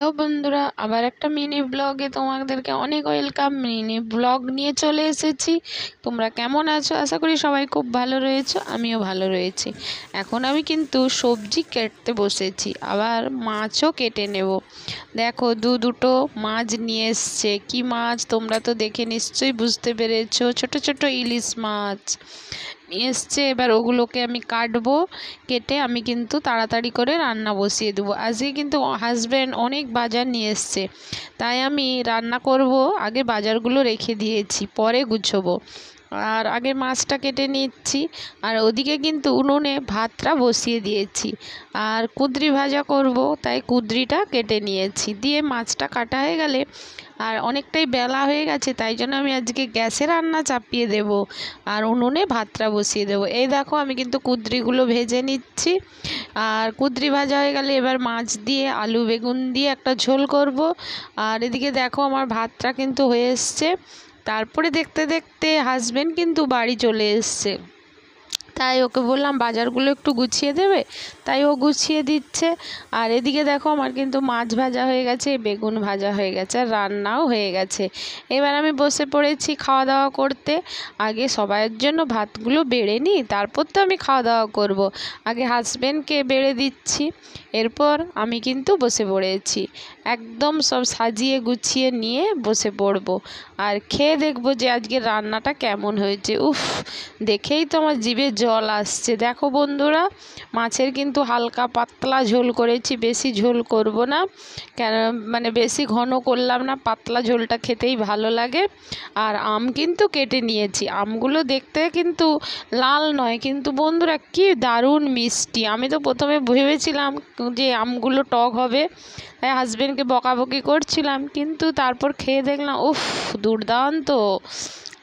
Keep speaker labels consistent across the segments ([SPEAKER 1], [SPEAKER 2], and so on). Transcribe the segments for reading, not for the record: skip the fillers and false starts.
[SPEAKER 1] তো বন্ধুরা আবার একটা মিনি ব্লগে তোমাদেরকে অনেক ওয়েলকাম। মিনি ব্লগ নিয়ে চলে এসেছি। তোমরা কেমন আছো? আশা করি সবাই খুব ভালো রয়েছো, আমিও ভালো রয়েছি। এখন আমি কিন্তু সবজি কাটতে বসেছি, আবার মাছও কেটে নেব। দেখো দুটো মাছ নিয়ে এসছে। কি মাছ তোমরা তো দেখে নিশ্চয়ই বুঝতে পেরেছো, ছোট ছোট ইলিশ মাছ নিয়ে এসছে। এবার ওগুলোকে আমি কাটবো, কেটে আমি কিন্তু তাড়াতাড়ি করে রান্না বসিয়ে দেবো। আজকে কিন্তু হাজব্যান্ড অনেক বাজার নিয়ে এসছে, তাই আমি রান্না করব আগে বাজারগুলো রেখে দিয়েছি, পরে গুছোবো। আর আগে মাছটা কেটে নিচ্ছি, আর ওদিকে কিন্তু উনুনে ভাতটা বসিয়ে দিয়েছি। আর কুঁদরি ভাজা করব, তাই কুঁদরিটা কেটে নিয়েছি। দিয়ে মাছটা কাটা হয়ে গেলে, আর অনেকটাই বেলা হয়ে গেছে, তাই জন্য আমি আজকে গ্যাসে রান্না চাপিয়ে দেব আর উনুনে ভাতটা বসিয়ে দেবো। এই দেখো আমি কিন্তু কুঁদরিগুলো ভেজে নিচ্ছি। আর কুঁদরি ভাজা হয়ে গেলে এবার মাছ দিয়ে আলু বেগুন দিয়ে একটা ঝোল করব। আর এদিকে দেখো আমার ভাতটা কিন্তু হয়ে এসছে। তারপরে দেখতে দেখতে হাজবেন্ড কিন্তু বাড়ি চলে এসছে, তাই ওকে বললাম বাজারগুলো একটু গুছিয়ে দেবে, তাই ও গুছিয়ে দিচ্ছে। আর এদিকে দেখো আমার কিন্তু মাছ ভাজা হয়ে গেছে, বেগুন ভাজা হয়ে গেছে, আর রান্নাও হয়ে গেছে। এবার আমি বসে পড়েছি খাওয়া দাওয়া করতে। আগে সবাইয়ের জন্য ভাতগুলো বেড়ে নিই, তারপর তো আমি খাওয়া দাওয়া করব। আগে হাজবেন্ডকে বেড়ে দিচ্ছি, এরপর আমি কিন্তু বসে পড়েছি। একদম সব সাজিয়ে গুছিয়ে নিয়ে বসে পড়ব, আর খেয়ে দেখবো যে আজকে রান্নাটা কেমন হয়েছে। উফ, দেখেই তো আমার জিভে জল আসছে। দেখো বন্ধুরা, মাছের কিন্তু হালকা পাতলা ঝোল করেছি, বেশি ঝোল করব না, কেন মানে বেশি ঘন করলাম না, পাতলা ঝোলটা খেতেই ভালো লাগে। আর আম কিন্তু কেটে নিয়েছি, আমগুলো দেখতে কিন্তু লাল নয়, কিন্তু বন্ধুরা কি দারুণ মিষ্টি। আমি তো প্রথমে ভেবেছিলাম যে আমগুলো টক হবে, তাই হাজবেন্ডকে বকাবকি করছিলাম, কিন্তু তারপর খেয়ে দেখলাম উফ দুর্দান্ত।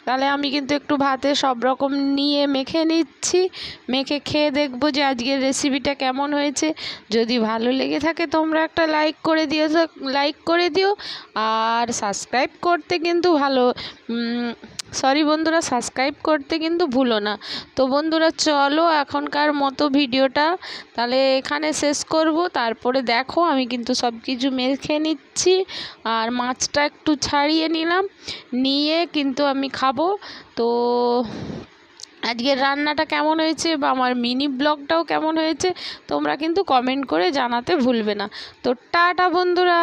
[SPEAKER 1] তাহলে আমি কিন্তু একটু ভাতে সব রকম নিয়ে মেখে নিচ্ছি, মেখে খেয়ে দেখবো যে আজকের রেসিপিটা কেমন হয়েছে। যদি ভালো লেগে থাকে তোমরা একটা লাইক করে দিও, আর সাবস্ক্রাইব করতে কিন্তু বন্ধুরা, সাবস্ক্রাইব করতে কিন্তু ভুলো না। তো বন্ধুরা চলো এখনকার মতো ভিডিওটা তাহলে এখানে শেষ করব। তারপরে দেখো আমি কিন্তু সব কিছু মেখে নিচ্ছি, আর মাছটা একটু ছাড়িয়ে নিলাম, নিয়ে কিন্তু আমি খাবো। তো আজকের রান্নাটা কেমন হয়েছে বা আমার মিনি ব্লগটাও কেমন হয়েছে তোমরা কিন্তু কমেন্ট করে জানাতে ভুলবে না। তো টাটা বন্ধুরা।